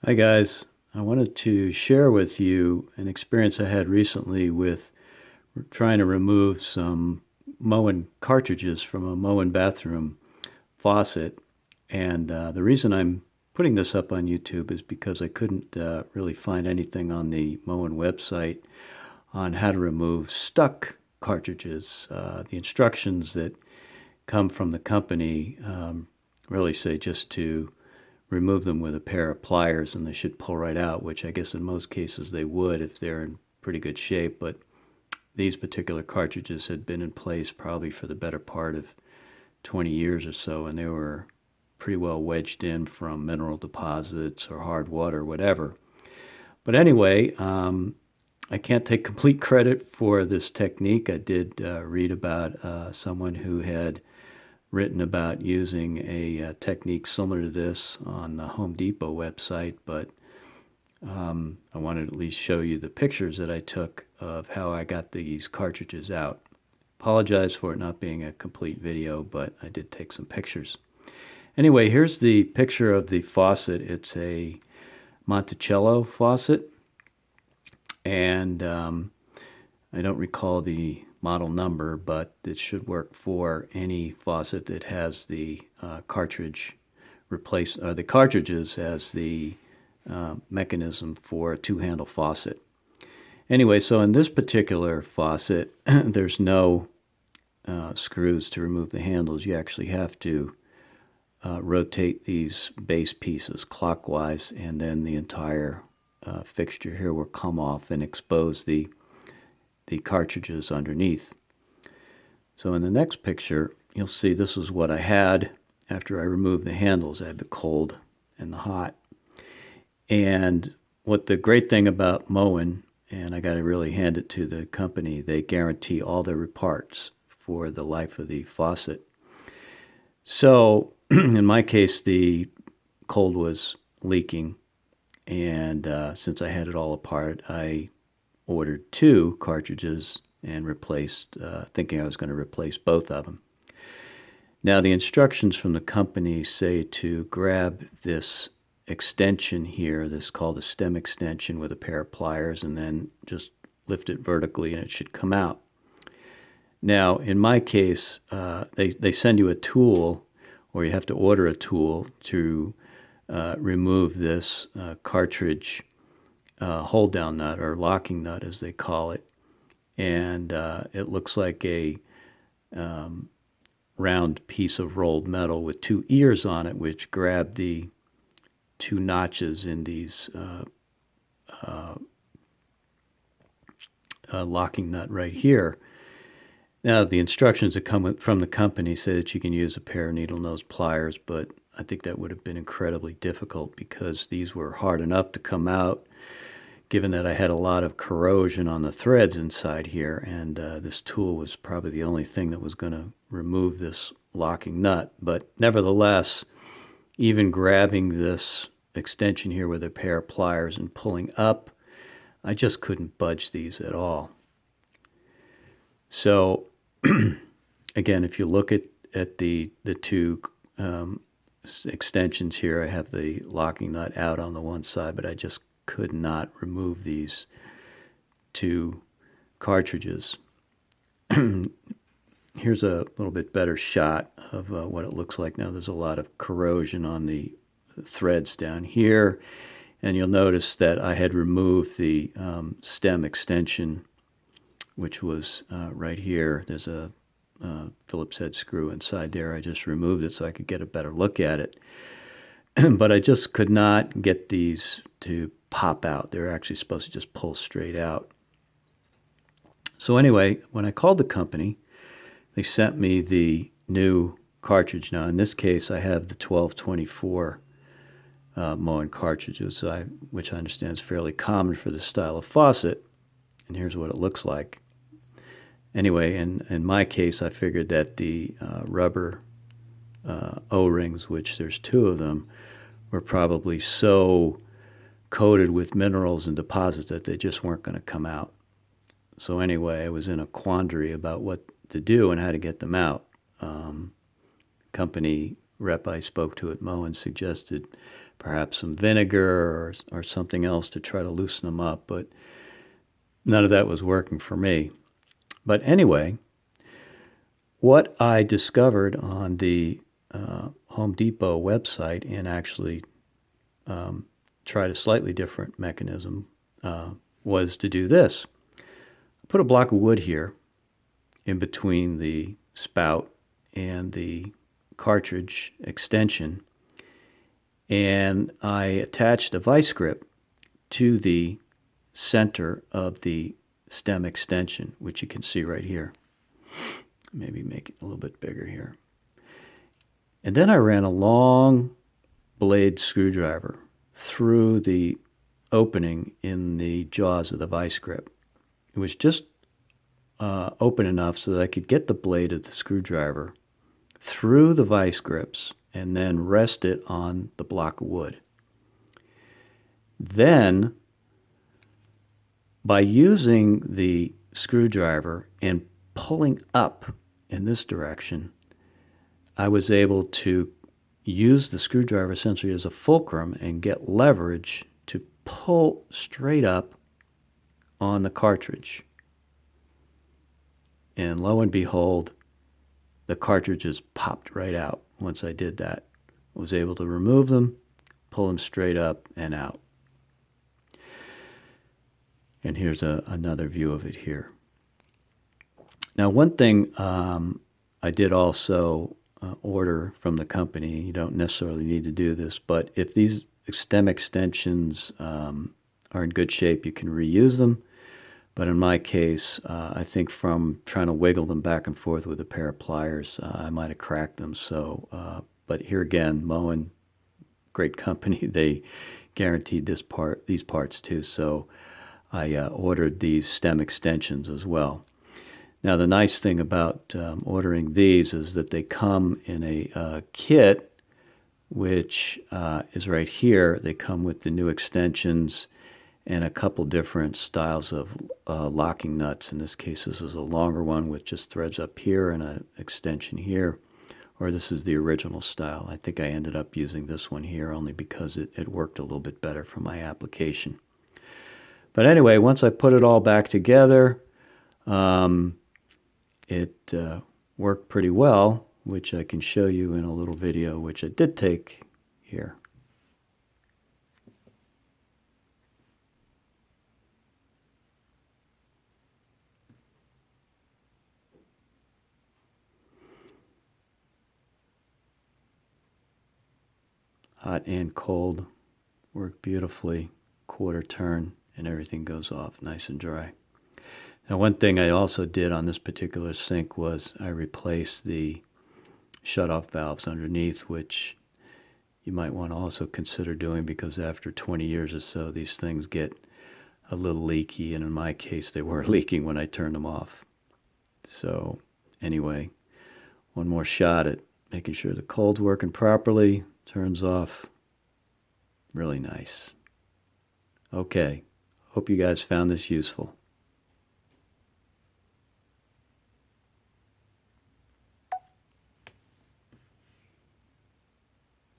Hi guys, I wanted to share with you an experience I had recently with trying to remove some Moen cartridges from a Moen bathroom faucet. And the reason I'm putting this up on YouTube is because I couldn't really find anything on the Moen website on how to remove stuck cartridges. The instructions that come from the company really say just to remove them with a pair of pliers and they should pull right out, which I guess in most cases they would if they're in pretty good shape. But these particular cartridges had been in place probably for the better part of 20 years or so, and they were pretty well wedged in from mineral deposits or hard water, or whatever. But anyway, I can't take complete credit for this technique. I did read about someone who had written about using a technique similar to this on the Home Depot website, but I wanted to at least show you the pictures that I took of how I got these cartridges out. Apologize for it not being a complete video, but I did take some pictures. Anyway, here's the picture of the faucet. It's a Monticello faucet, and I don't recall the model number, but it should work for any faucet that has the cartridge the cartridges as the mechanism for a two-handle faucet. Anyway, so in this particular faucet, there's no screws to remove the handles. You actually have to rotate these base pieces clockwise, and then the entire fixture here will come off and expose the cartridges underneath. So in the next picture, you'll see this is what I had after I removed the handles. I had the cold and the hot. And what the great thing about Moen, and I got to really hand it to the company, they guarantee all their parts for the life of the faucet. So in my case, the cold was leaking, and since I had it all apart, I ordered two cartridges and replaced, thinking I was going to replace both of them. Now, the instructions from the company say to grab this extension here, this called a stem extension, with a pair of pliers, and then just lift it vertically and it should come out. Now, in my case, they send you a tool, or you have to order a tool to remove this cartridge hold down nut, or locking nut as they call it. And it looks like a round piece of rolled metal with two ears on it, which grab the two notches in these locking nut right here. Now, the instructions that come from the company say that you can use a pair of needle nose pliers, but I think that would have been incredibly difficult because these were hard enough to come out, given that I had a lot of corrosion on the threads inside here, and this tool was probably the only thing that was going to remove this locking nut. But nevertheless, even grabbing this extension here with a pair of pliers and pulling up, I just couldn't budge these at all. So again, if you look at the two extensions here, I have the locking nut out on the one side, but I just could not remove these two cartridges. Here's a little bit better shot of what it looks like now. There's a lot of corrosion on the threads down here, and you'll notice that I had removed the stem extension, which was right here. There's a Phillips head screw inside there. I just removed it so I could get a better look at it. But I just could not get these to pop out. They're actually supposed to just pull straight out. So anyway, when I called the company, they sent me the new cartridge. Now, in this case, I have the 1224 Moen cartridges, which I understand is fairly common for this style of faucet. And here's what it looks like. Anyway, in my case, I figured that the rubber O-rings, which there's two of them, were probably so coated with minerals and deposits that they just weren't going to come out. So anyway, I was in a quandary about what to do and how to get them out. Company rep I spoke to at Moen suggested perhaps some vinegar or something else to try to loosen them up, but none of that was working for me. But anyway, what I discovered on the Home Depot website, and actually tried a slightly different mechanism, was to do this. Put a block of wood here in between the spout and the cartridge extension, and I attached a vice grip to the center of the stem extension, which you can see right here. Maybe make it a little bit bigger here. And then I ran a long blade screwdriver through the opening in the jaws of the vice grip. It was just open enough so that I could get the blade of the screwdriver through the vice grips and then rest it on the block of wood. Then, by using the screwdriver and pulling up in this direction, I was able to use the screwdriver essentially as a fulcrum and get leverage to pull straight up on the cartridge. And lo and behold, the cartridges popped right out once I did that. I was able to remove them, pull them straight up and out. And here's another view of it here. Now, one thing I did also order from the company, you don't necessarily need to do this, but if these stem extensions are in good shape, you can reuse them. But in my case, I think from trying to wiggle them back and forth with a pair of pliers, I might have cracked them. So, but here again, Moen, great company, they guaranteed these parts too. So I ordered these stem extensions as well. Now, the nice thing about ordering these is that they come in a kit, which is right here. They come with the new extensions and a couple different styles of locking nuts. In this case, this is a longer one with just threads up here and an extension here, or this is the original style. I think I ended up using this one here only because it worked a little bit better for my application. But anyway, once I put it all back together, it worked pretty well, which I can show you in a little video, which I did take here. Hot and cold work beautifully, quarter turn, and everything goes off nice and dry. Now, one thing I also did on this particular sink was I replaced the shutoff valves underneath, which you might want to also consider doing because after 20 years or so, these things get a little leaky, and in my case, they were leaking when I turned them off. So anyway, one more shot at making sure the cold's working properly, turns off. Really nice. Okay, hope you guys found this useful.